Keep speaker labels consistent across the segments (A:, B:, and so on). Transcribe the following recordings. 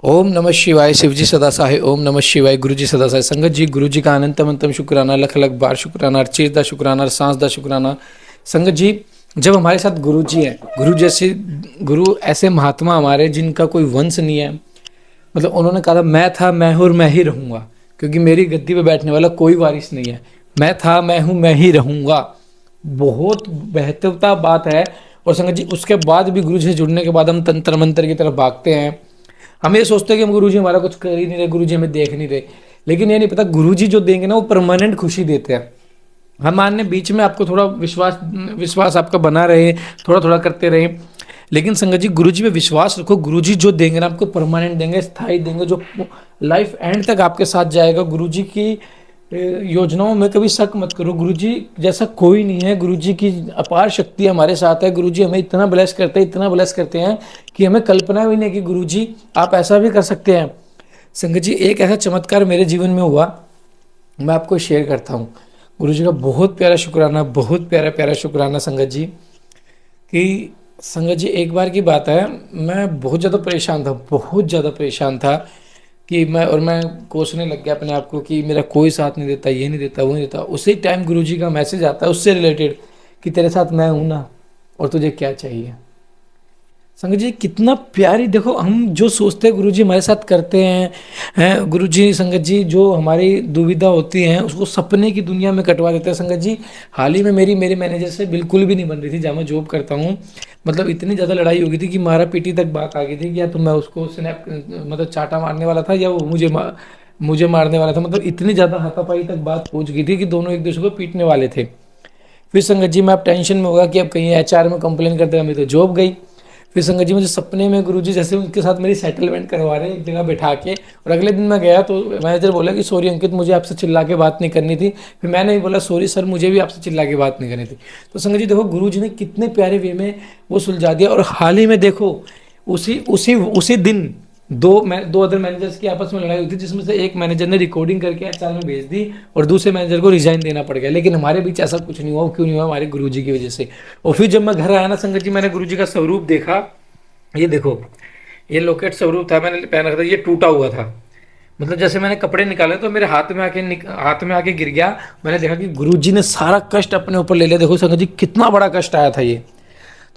A: ओम नमः शिवाय। शिव जी सदा सहाय। ओम नमः शिवाय। गुरु जी सदा सहाय। संगत जी, गुरु जी का अनंतम अंतम शुक्राना, लख लख बार शुक्राना, अर्चित दा शुक्राना, सांस दा शुक्राना। संगत जी, जब हमारे साथ गुरु जी हैं, गुरु जैसे गुरु ऐसे महात्मा हमारे जिनका कोई वंश नहीं है, मतलब उन्होंने कहा था मैं था मैं हूँ और मैं ही रहूंगा, क्योंकि मेरी गद्दी पे बैठने वाला कोई वारिस नहीं है। मैं था मैं हूँ मैं ही रहूंगा। बहुत बेहतरता बात है। और संगत जी, उसके बाद भी गुरु जी से जुड़ने के बाद हम तंत्र मंत्र की तरफ भागते हैं। हम ये सोचते हैं कि हम गुरुजी हमारा कुछ कर ही नहीं रहे, गुरुजी हमें देख नहीं रहे। लेकिन ये नहीं पता गुरुजी जो देंगे ना वो परमानेंट खुशी देते हैं। हम मानने बीच में आपको थोड़ा विश्वास विश्वास आपका बना रहे, थोड़ा थोड़ा करते रहे। लेकिन संगत जी, गुरुजी पे विश्वास रखो। गुरुजी जो देंगे ना आपको परमानेंट देंगे, स्थायी देंगे, जो लाइफ एंड तक आपके साथ जाएगा। गुरुजी की योजनाओं में कभी शक मत करो। गुरुजी जैसा कोई नहीं है। गुरुजी की अपार शक्ति हमारे साथ है। गुरुजी हमें इतना ब्लेस करते हैं, इतना ब्लेस करते हैं कि हमें कल्पना भी नहीं कि गुरुजी आप ऐसा भी कर सकते हैं। संगत जी, एक ऐसा चमत्कार मेरे जीवन में हुआ, मैं आपको शेयर करता हूँ। गुरुजी का बहुत प्यारा शुक्राना, बहुत प्यारा प्यारा शुक्राना संगत जी। कि संगत जी, एक बार की बात है, मैं बहुत ज़्यादा परेशान था, बहुत ज़्यादा परेशान था। कि मैं कोसने लग गया अपने आप को कि मेरा कोई साथ नहीं देता, ये नहीं देता, वो नहीं देता। उसी टाइम गुरुजी का मैसेज आता है उससे रिलेटेड कि तेरे साथ मैं हूं ना, और तुझे क्या चाहिए। संगत जी, कितना प्यारी, देखो हम जो सोचते हैं गुरुजी हमारे साथ करते हैं गुरुजी संगत जी जो हमारी दुविधा होती है उसको सपने की दुनिया में कटवा देते हैं। संगत जी, हाल ही में मेरी मेरे मैनेजर से बिल्कुल भी नहीं बन रही थी जहाँ मैं जॉब करता हूँ। मतलब इतनी ज़्यादा लड़ाई हो गई थी कि मारा पीटी तक बात आ गई थी कि या तो मैं उसको स्नैप मतलब चाटा मारने वाला था, या वो मुझे मारने वाला था। मतलब इतनी ज़्यादा हाथापाई तक बात पहुँच गई थी कि दोनों एक दूसरे को पीटने वाले थे। फिर संगत जी, मैं अब टेंशन में होगा कि अब कहीं एचआर में कंप्लेन कर देगा, मेरी तो जॉब गई। फिर संगत जी, मुझे सपने में गुरुजी जैसे उनके साथ मेरी सेटलमेंट करवा रहे हैं एक जगह बैठा के। और अगले दिन मैं गया तो मैनेजर बोला कि सॉरी अंकित, मुझे आपसे चिल्ला के बात नहीं करनी थी। फिर मैंने भी बोला सॉरी सर, मुझे भी आपसे चिल्ला के बात नहीं करनी थी। तो संगत जी देखो, गुरुजी ने कितने प्यारे वे में वो सुलझा दिया। और हाल ही में देखो, उसी उसी उसी दिन दो अदर मैनेजर्स की आपस में लड़ाई हुई थी, जिसमें से एक मैनेजर ने रिकॉर्डिंग करके एचआर में भेज दी और दूसरे मैनेजर को रिजाइन देना पड़ गया। लेकिन हमारे बीच ऐसा कुछ नहीं हुआ। क्यों नहीं हुआ? हमारे गुरुजी की वजह से। और फिर जब मैं घर आया ना संगत जी, मैंने गुरुजी का स्वरूप देखा। ये देखो, ये लोकेट स्वरूप था, मैंने पहन रखा था, ये टूटा हुआ था। मतलब जैसे मैंने कपड़े निकाले तो मेरे हाथ में आके गिर गया। मैंने देखा कि गुरुजी ने सारा कष्ट अपने ऊपर ले लिया। देखो संगत जी, कितना बड़ा कष्ट आया था ये।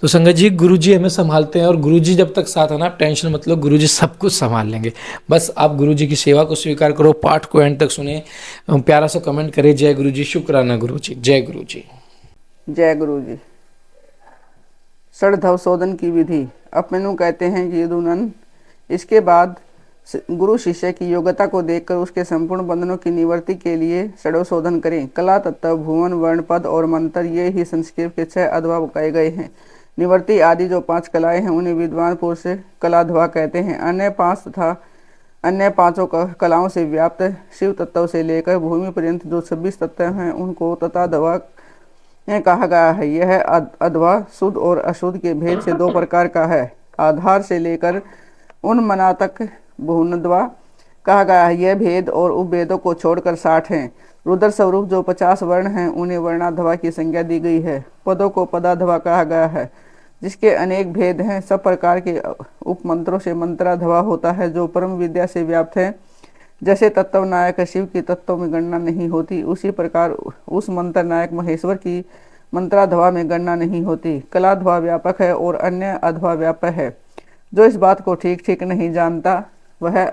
A: तो संगत जी, गुरुजी हमें संभालते हैं, और गुरुजी जब तक साथ है ना, आप टेंशन मत लो, गुरुजी सब कुछ संभाल लेंगे। बस आप गुरुजी की सेवा को स्वीकार करो, पाठ को एंड तक सुने, प्यारा सा कमेंट करें, जय गुरुजी, शुक्राना गुरुजी, जय गुरुजी।
B: जय गुरु जी। षडधव शोधन की विधि अपमेनु कहते हैं कि यदुनन। इसके बाद गुरु शिष्य की योग्यता को देखकर उसके संपूर्ण बंधनों की निवृत्ति के लिए षडव शोधन करें। कला, तत्व, भुवन, वर्ण, पद और मंत्र, ये ही संस्कृत के 6 अध्वा कहे गए हैं। निवृत्ति आदि जो 5 कलाएं हैं उन्हें विद्वान पुरुष कलाध्वा कहते हैं। अन्य पांचों कलाओं से व्याप्त शिव तत्व से लेकर भूमि पर्यंत जो 26 तत्व हैं उनको तथाध्वा कहा गया है। यह अध्वा शुद्ध और अशुद्ध के भेद से 2 प्रकार का है। आधार से लेकर उन्मना तक भुवनध्वा कहा गया है। यह भेद और उपभेदों को छोड़कर 60 हैं। रुद्र स्वरूप जो 50 वर्ण हैं उन्हें वर्णाध्वा की संज्ञा दी गई है। पदों को पदाध्वा कहा गया है, जिसके अनेक भेद हैं। सब प्रकार के उपमंत्रों से मंत्राध्वा होता है, जो परम विद्या से व्याप्त है। जैसे तत्व नायक शिव की तत्व में गणना नहीं होती, उसी प्रकार उस मंत्र नायक महेश्वर की मंत्राध्वा में गणना नहीं होती। कलाध्वा व्यापक है और अन्य अध्वा व्यापक है। जो इस बात को ठीक ठीक नहीं जानता वह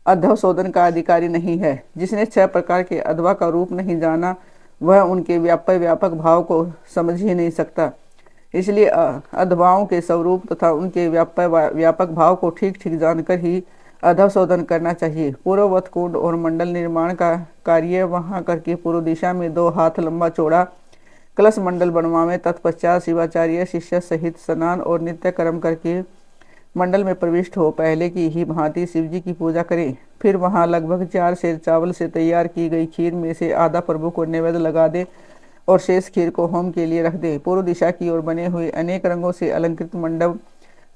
B: अध्व शोधन का अधिकारी नहीं है। जिसने 6 प्रकार के अध्वा का रूप नहीं जाना वह उनके व्यापक भाव को समझ ही नहीं सकता। इसलिए अध्वाओं के स्वरूप तथा उनके व्यापक भाव को ठीक ठीक जानकर ही अधव शोधन करना चाहिए। पूर्ववत कुंड और मंडल निर्माण का कार्य वहां करके पूर्व दिशा में 2 हाथ लंबा चौड़ा कलश मंडल बनवावे। तत्पश्चात शिवाचार्य शिष्य सहित स्नान और नित्य कर्म करके मंडल में प्रविष्ट हो पहले की ही भांति शिवजी की पूजा करें। फिर वहां लगभग 4 सेर चावल से तैयार की गई खीर में से आधा प्रभु को नैवेद्य लगा दे और शेष खीर को होम के लिए रख दे। पूर्व दिशा की ओर बने हुए अनेक रंगों से अलंकृत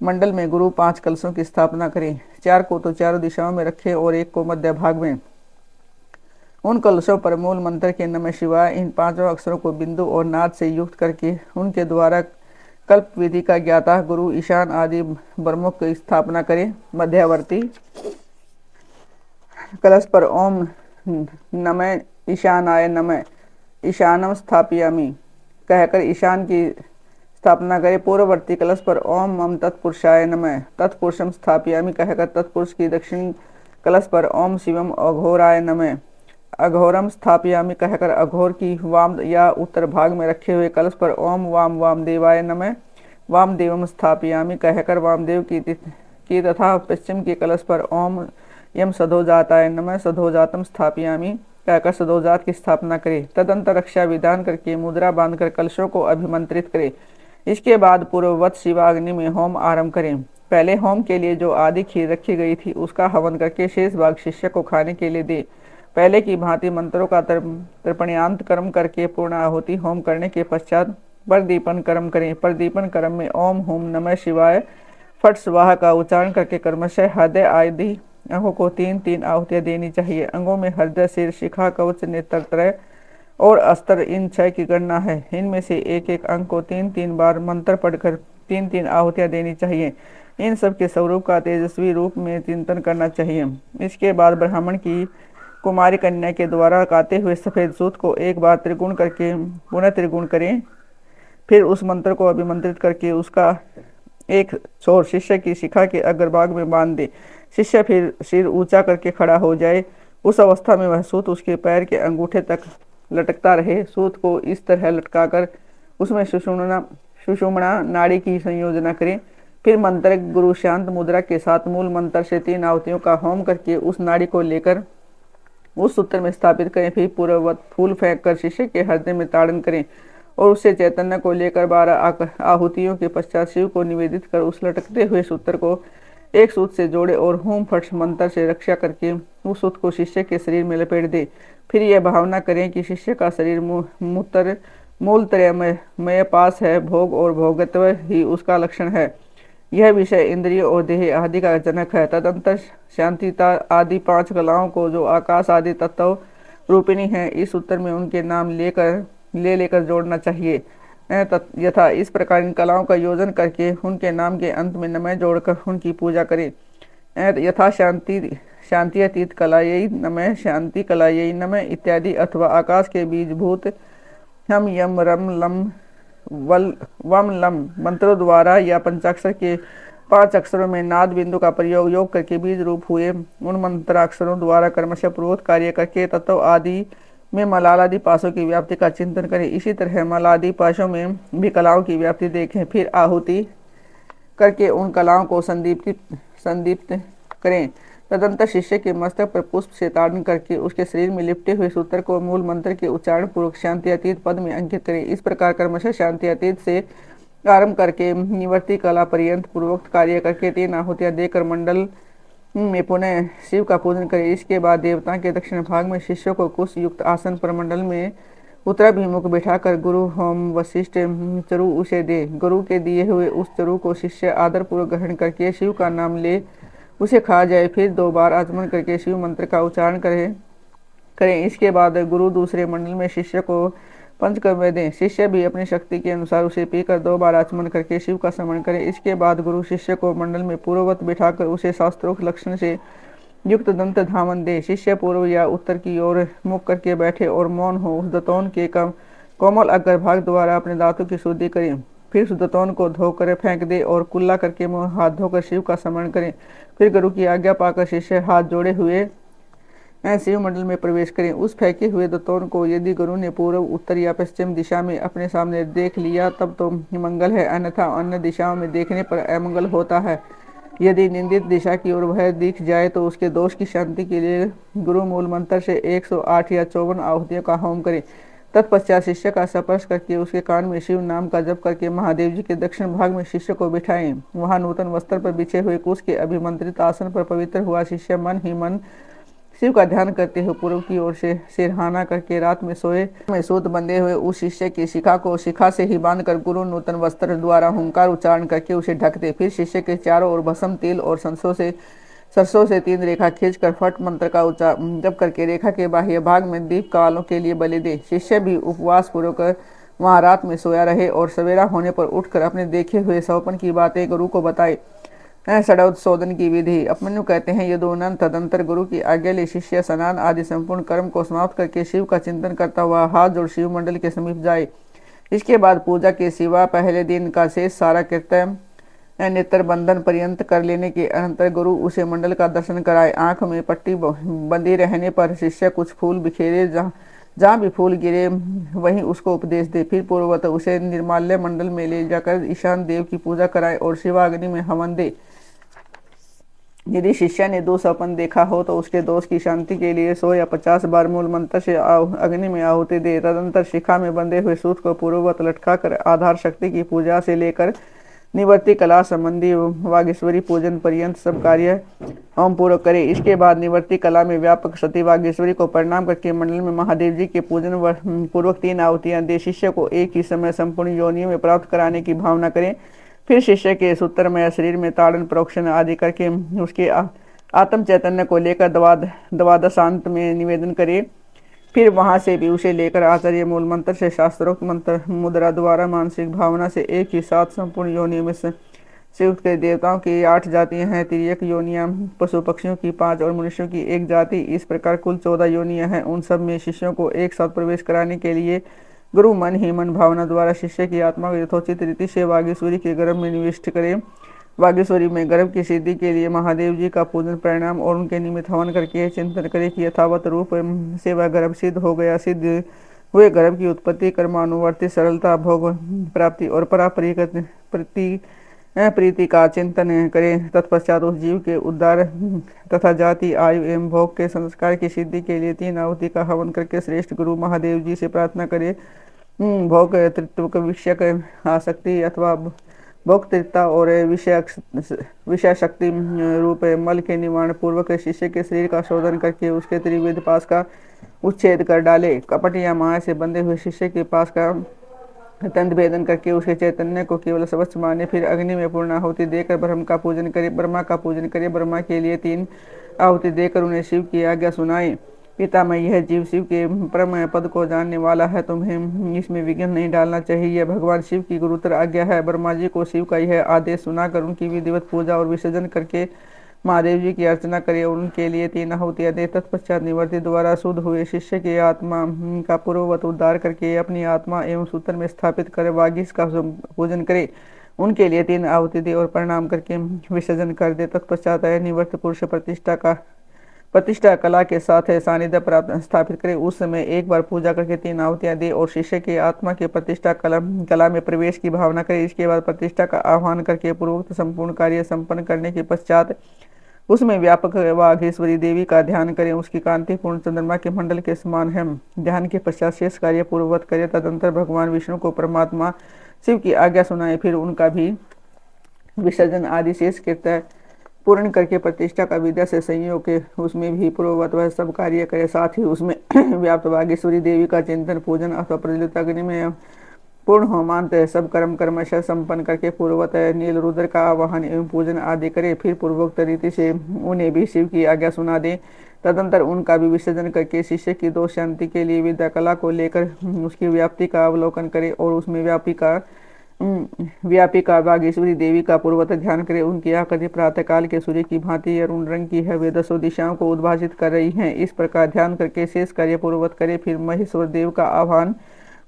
B: मंडल में गुरु 5 कलशों की स्थापना करें। 4 को तो चारों दिशाओं में रखें और एक को मध्य भाग में। उन कलशों पर मूल मंत्र के नमः शिवाय इन 5 अक्षरों को बिंदु और नाद से युक्त करके उनके द्वारा कल्प विधि का ज्ञाता गुरु ईशान आदि ब्रह्मों की स्थापना करें। मध्यावर्ती कलश पर ओम नमः ईशानाय नमः ईशानम स्थापयामि कहकर ईशान की स्थापना करें। पूर्ववर्ती कलश पर ओम मम तत्पुरुषाय नमः तत्पुरुषम स्थापयामि कहकर तत्पुरुष की दक्षिण कलश पर ओम शिवम अघोराय नमः अघोरम स्थापयामि कहकर अघोर की वाम या उत्तर भाग में रखे हुए कलश पर ओम वामदेवाय नमः वामदेवम स्थापयामि कहकर वामदेव की तथा पश्चिम के कलश पर ओम यम सधोजाताय नमः सधोजातम स्थापयामि कहकर सधोजात की स्थापना करे। तदंतर रक्षा विधान करके मुद्रा बांधकर कलशों को अभिमंत्रित करे। इसके बाद पूर्ववत शिवाग्नि में होम आरंभ करें। पहले होम के लिए जो आदि खीर रखी गई थी उसका हवन करके शेष भाग शिष्य को खाने के लिए दे। पहले की भांति मंत्रों का तर्पणयांत कर्म करके पूर्ण आहुति होम करने के पश्चात प्रदीपन कर्म करें। प्रदीपन कर्म में ओम हुम नमः शिवाय फट स्वाहा का उच्चारण करके कर्मशः हृदय आदि अंगों को 3-3 आहुतियां देनी चाहिए। अंगों में हृदय, सिर, शिखा, कवच, नेत्रत्रय और अस्त्र इन 6 की गणना है। इनमें से एक एक अंग को 3-3 बार मंत्र पढ़कर 3-3 आहुतियां देनी चाहिए। इन सब के स्वरूप का तेजस्वी रूप में चिंतन करना चाहिए। इसके बाद ब्राह्मण की कुमारी कन्या के द्वारा काते हुए सफेद सूत को एक बार त्रिगुण करके पुनः त्रिगुण करें। फिर उस मंत्र को अभिमंत्रित करके उसका एक छोर शिष्य की शिखा के अग्रभाग में बांध दे। शिष्य फिर सिर ऊंचा करके खड़ा हो जाए। उस अवस्था में वह सूत उसके पैर के अंगूठे तक लटकता रहे। सूत को इस तरह लटकाकर उसमें सुषुम्ना नाड़ी की संयोजना करें। फिर मंत्र गुरु शांत मुद्रा के साथ मूल मंत्र से 3 आहुतियों का होम करके उस नाड़ी को लेकर उस सूत्र में स्थापित करें। फिर पूर्ववत फूल फेंक कर शिष्य के हृदय में ताड़न करें और उससे चैतन्य को लेकर 12 आहुतियों के पश्चात शिव को निवेदित कर उस लटकते हुए सूत्र को एक सूत से जोड़े और हुम फट मंत्र से रक्षा करके उस सूत को शिष्य के शरीर में लपेट दे। फिर यह भावना करें कि शिष्य का शरीर मूल त्रयमय पास है। भोग और भोगत्व ही उसका लक्षण है। यह विषय इंद्रियों और देह आदि का जनक है। तदंतर शांतिता आदि 5 कलाओं को जो आकाश आदि तत्व रूपिणी है इस सूत्र में उनके नाम लेकर जोड़ना चाहिए। यथा इस प्रकार इन कलाओं का योजन करके उनके नाम के अंत में नमः जोड़कर उनकी पूजा करें। यथा शांति अतीत कलायै नमः शांति कलायै नमः इत्यादि, अथवा आकाश के बीजभूत हम यम रम लम वम लम मंत्रों द्वारा या पंचाक्षर के 5 अक्षरों में नाद बिंदु का योग करके बीज रूप हुए उन मंत्राक्षरों द्वारा कर्मशः पूर्वक कार्य करके तत्व आदि में मलालादि पाशों की व्याप्ति का चिंतन करें। इसी तरह मलादि पाशों में भी कलाओं की व्याप्ति देखें। फिर आहुति करके उन कलाओं को संदीप्त करें। तदंतर शिष्य के मस्तक पर पुष्प से ताड़न करके उसके शरीर में लिपटे हुए सूत्र को मूल मंत्र के उच्चारण पूर्वक शांति अतीत पद में अंकित करें। इस प्रकार क्रमशः शांति अतीत से आरंभ करके निवर्ती कला पर्यंत पूर्वोक्त कार्य करके 3 आहुतियां देकर मंडल में पुनः शिव का पूजन करें। इसके बाद देवता के दक्षिण भाग में शिष्य को कुश युक्त आसन पर मंडल में उत्तराभिमुख बैठाकर गुरु होम वशिष्ठ चरु उसे दे। गुरु के दिए हुए उस चरु को शिष्य आदर पूर्वक ग्रहण करके शिव का नाम ले उसे खा जाए। फिर 2 बार आचमन करके शिव मंत्र का उच्चारण करें। इसके बाद गुरु दूसरे मंडल में शिष्य को पंचकव्य दें। शिष्य भी अपनी शक्ति के अनुसार उसे पीकर 2 बार आचमन करके शिव का स्मरण करे। इसके बाद गुरु शिष्य को मंडल में पूर्ववत बिठाकर उसे शास्त्रोक्त लक्षण से युक्त दंत धावन दे। शिष्य पूर्व या उत्तर की ओर मुख करके बैठे और मौन हो। उस दतौन के कोमल अग्रभाग द्वारा अपने दांतों की शुद्धि करें। फिर उस दतौन को धोकर फेंक दे और कुल्ला करके हाथ धोकर शिव का स्मरण करें। फिर गुरु की आज्ञा पाकर शिष्य हाथ जोड़े हुए शिव मंडल में प्रवेश करें। उस फेंके हुए दतौन को यदि गुरु ने पूर्व, उत्तर या पश्चिम दिशा में अपने सामने देख लिया तब तो मंगल है, अन्यथा अन्य दिशाओं में देखने पर अमंगल होता है। यदि निंदित दिशा की ओर वह दिख जाए तो उसके दोष की शांति के लिए गुरु मूल मंत्र से 108 या 54 आहुतियों का होम करें। तत्पश्चात शिष्य का स्पर्श करके उसके कान में शिव नाम का जप करके महादेव जी के दक्षिण भाग में शिष्य को बिठाएं। वहां नूतन वस्त्र पर बिछे हुए कुश के अभिमंत्रित आसन पर पवित्र हुआ शिष्य मन ही मन शिव का ध्यान करते हुए पूर्व की ओर से सिरहाना करके रात में सोए में सूत बंधे हुए उस शिष्य की शिखा को शिखा से ही बांधकर गुरु नूतन वस्त्र द्वारा हुंकार उच्चारण करके उसे ढक दे। फिर शिष्य के चारों ओर भस्म, तिल और सरसों से 3 रेखा खींचकर फट मंत्र का जप करके रेखा के बाह्य भाग में दीप कालों के लिए बलि दे। शिष्य भी उपवास पूर्वक वहाँ रात में सोया रहे और सवेरा होने पर उठकर अपने देखे हुए स्वप्न की बातें गुरु को बताए। षडोत्सोधन की विधि। अपमन्यु कहते हैं, यदुनंद तदंतर गुरु की आज्ञा ले शिष्य स्नान आदि संपूर्ण कर्म को समाप्त करके शिव का चिंतन करता हुआ हाथ जोड़ शिव मंडल के समीप जाए। इसके बाद पूजा के सिवा पहले दिन का शेष सारा कृत्य नेत्र बंधन पर्यंत कर लेने के अनंतर गुरु उसे मंडल का दर्शन कराए। आंख में पट्टी बंदी रहने पर शिष्य कुछ फूल बिखेरे, जहाँ भी फूल गिरे वहीं उसको उपदेश दे। फिर पूर्ववत उसे निर्माल्य मंडल में ले जाकर ईशान देव की पूजा कराए और शिवाग्नि में हवन दे। यदि शिष्य ने दो स्वप्न देखा हो तो उसके दोष की शांति के लिए 100 या 50 बार मूल मंत्र से अग्नि में आहुति दे। तदंतर शिखा में बंधे हुए सूत को पूर्ववत लटका कर आधार शक्ति की पूजा से लेकर निवर्ती कला संबंधी वागीश्वरी पूजन पर्यंत सब कार्य होम पूर्व करे। इसके बाद निवर्ती कला में व्यापक सती वागीश्वरी को प्रणाम करके मंडल में महादेव जी के पूजन पूर्वक 3 आहुतियां दे। शिष्य को एक ही समय संपूर्ण योनियों में प्राप्त कराने की भावना करें। फिर शिष्य के सूत्रमय शरीर में ताड़न प्रोक्षण आदि करके उसके आत्म चैतन्य को लेकर द्वादशांत में निवेदन करे। फिर वहां से भी उसे लेकर आचार्य मूल मंत्र से शास्त्रोक्त मंत्र मुद्रा द्वारा मानसिक भावना से एक ही साथ संपूर्ण योनियों में संयुक्त के देवताओं की 8 जातियां हैं, तिर्यक योनियां, पशु पक्षियों की 5 और मनुष्यों की 1 जाति, इस प्रकार कुल 14 योनियां हैं। उन सब में शिष्यों को एक साथ प्रवेश कराने के लिए गुरु मन ही मन भावना द्वारा शिष्य की आत्मा को यथोचित रीति से वागीश्वरी के गर्भ में निविष्ट करे। वागीश्वरी में गर्भ की सिद्धि के लिए महादेव जी का पूजन प्रणाम और उनके निमित्त हवन करके चिंतन करे कि यथावत रूप से वह गर्भ सिद्ध हो गया। सिद्ध हुए गर्भ की उत्पत्ति, कर्मानुवर्ती सरलता, भोग प्राप्ति और प्रीति का चिंतन करें। तत्पश्चात उस जीव के उद्धार तथा जाति, आयु एवं भोग के संस्कार की सिद्धि के लिए 3 आहुति का हवन करके श्रेष्ठ गुरु महादेव जी से प्रार्थना करे। भोग तृत्व विषयक आसक्ति अथवा भोग तृप्ता और विषय शक्ति रूप मल के निवारण पूर्वक शिष्य के शरीर का शोधन करके उसके त्रिविध पास का उच्छेद कर डाले। कपट या माया से बंधे हुए शिष्य के पास का तंत्र भेदन करके उसके चैतन्य को केवल स्वच्छ माने। फिर अग्नि में पूर्ण आहुति देकर ब्रह्मा का पूजन करे। ब्रह्मा के लिए 3 आहुति देकर उन्हें शिव की आज्ञा सुनाए। पिता मैं यह जीव शिव के परम पद को जानने वाला है, तुम्हें इसमें विघ्न नहीं डालना चाहिए। यह भगवान शिव की गुरुतर आज्ञा है। ब्रह्मा जी को शिव का यह आदेश सुनाकर उनकी विधिवत पूजा और विसर्जन करके महादेव जी की अर्चना करे और उनके लिए 3 आहुतियां दे। तत्पश्चात निवर्ती द्वारा शुद्ध हुए शिष्य की आत्मा का पूर्ववत उद्धार करके अपनी आत्मा एवं सूत्र में स्थापित कर वागीश का पूजन करे। उनके लिए 3 आहुति दे और प्रणाम करके विसर्जन कर दे। तत्पश्चात निवर्त पुरुष प्रतिष्ठा कला के साथ सानिध्य प्राप्त स्थापित करे। उस समय एक बार पूजा करके 3 आहुतियां दे और शिष्य की आत्मा के प्रतिष्ठा कला में प्रवेश की भावना करे। इसके बाद प्रतिष्ठा का आह्वान करके पूर्वोक्त संपूर्ण कार्य संपन्न करने के पश्चात उसमें व्यापक वाघेश्वरी देवी का ध्यान करें। उसकी कांति पूर्ण चंद्रमा के मंडल के समान है। ध्यान के पश्चात शेष कार्य पूर्ववत करे। तदंतर भगवान विष्णु को परमात्मा शिव की आज्ञा सुनाए। फिर उनका भी विसर्जन आदि शेष कृत्य पूर्ण करके प्रतिष्ठा का विद्या से संयोग के उसमें भी पूर्ववत वह सब कार्य करे। साथ ही उसमें व्याप्त वागीश्वरी देवी का चिंतन पूजन अथवा प्रज्वलित अग्नि में पूर्ण होमांत सब कर्म कर्मशः संपन्न करके पूर्ववत नील रुद्र का आवाहन एवं पूजन आदि करे। फिर पूर्वोक्त रीति से उन्हें भी शिव की आज्ञा सुना दे। तदंतर उनका भी विसर्जन करके शिष्य की दोष शांति के लिए विद्या कला को लेकर उसकी व्याप्ति का अवलोकन करे और उसमें व्यापिका वागीश्वरी देवी का पूर्वत ध्यान करे। उनकी आकृति प्रातःकाल के सूर्य की भांति अरुण रंग की है। वे 10 दिशाओं को उद्भाषित कर रही हैं। इस प्रकार ध्यान करके शेष कार्य पूर्ववत करे। फिर महेश्वर देव का आह्वान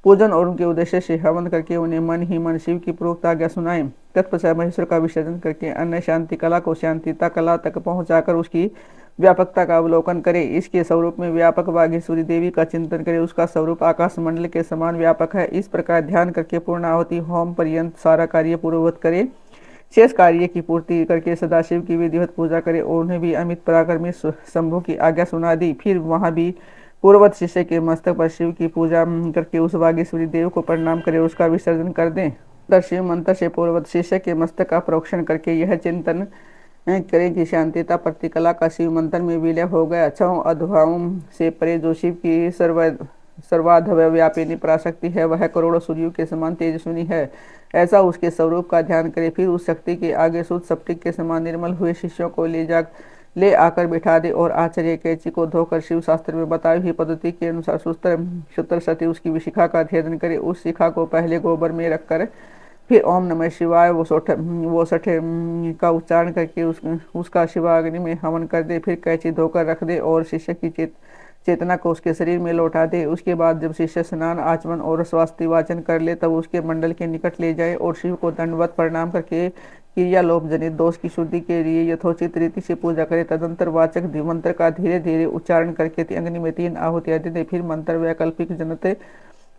B: पूजन और उनके उद्देश्य से हवन करके उन्हें मन ही मन शिव की प्रोक्त आज्ञा सुनाए। तत्पश्चात महेश्वर का विसर्जन करके अन्य शांति कला को शांतिता कला तक पहुंचाकर उसकी व्यापकता का अवलोकन करे। इसके स्वरूप में व्यापक वागीश्वरी देवी का चिंतन करे। उसका स्वरूप आकाश मंडल के समान व्यापक है। इस प्रकार ध्यान करके पूर्णाहुति होम पर्यंत सारा कार्य पूर्ववत करे। शेष कार्य की पूर्ति करके सदाशिव की विधिवत पूजा करे और उन्हें भी अमित पराक्रमी शंभु की आज्ञा सुना दी। फिर वहां भी पूर्ववत शिष्य के मस्तक पर शिव की पूजा करके उस वागीश्वरी देव को प्रणाम करे, उसका विसर्जन कर दें। शिव मंत्र से पूर्ववत शिष्य के मस्तक का प्रोक्षण करके यह चिंतन करें कि शांतिता प्रतिकला का शिव मंत्र में विलय हो गया। 6 अध्यायों से परे जो शिव की सर्वाधव्यापिनी पराशक्ति है वह करोड़ों सूर्यों के समान तेजस्विनी है। ऐसा उसके स्वरूप का ध्यान करे। फिर उस शक्ति के आगे शुद्ध स्फटिक के समान निर्मल हुए शिष्यों को ले ले आकर बिठा दे और आचार्य कैची को धोकर शिव शास्त्र में बताई हुई पद्धति के अनुसार सूत्र सती उसकी विशिखा का भेदन करे। उस शिखा को पहले गोबर में रखकर फिर ओम नमः शिवाय वो सठे का उच्चारण करके उसका शिवाग्नि में हवन कर दे। फिर कैची धोकर रख दे और शिष्य की चेतना को उसके शरीर में लौटा दे। उसके बाद जब शिष्य स्नान आचमन और स्वास्थ्य वाचन कर ले तब उसके मंडल के निकट ले जाए और शिव को दंडवत प्रणाम करके क्रियालोप जनित दोष की शुद्धि के लिए यथोचित रीति से पूजा करे। तदंतर वाचक मंत्र का धीरे धीरे उच्चारण करके अग्नि में 3 आहुतियां दे। फिर मंत्र वैकल्पिक जनते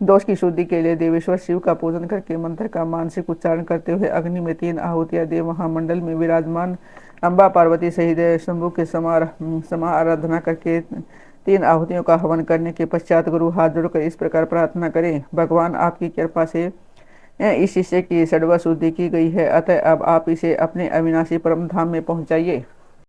B: दोष की शुद्धि के लिए देवेश्वर शिव का पूजन करके मंत्र का मानसिक उच्चारण करते हुए अग्नि में 3 आहुतियां दे। वहां मंडल में विराजमान अम्बा पार्वती सहित शंभु के समा आराधना करके 3 आहुतियों का हवन करने के पश्चात गुरु हाथ जोड़कर इस प्रकार प्रार्थना करें, भगवान आपकी कृपा से इस शिष्य की षड्व शुद्धि की गई है, अतः अब आप इसे अपने अविनाशी परम धाम में पहुंचाइए।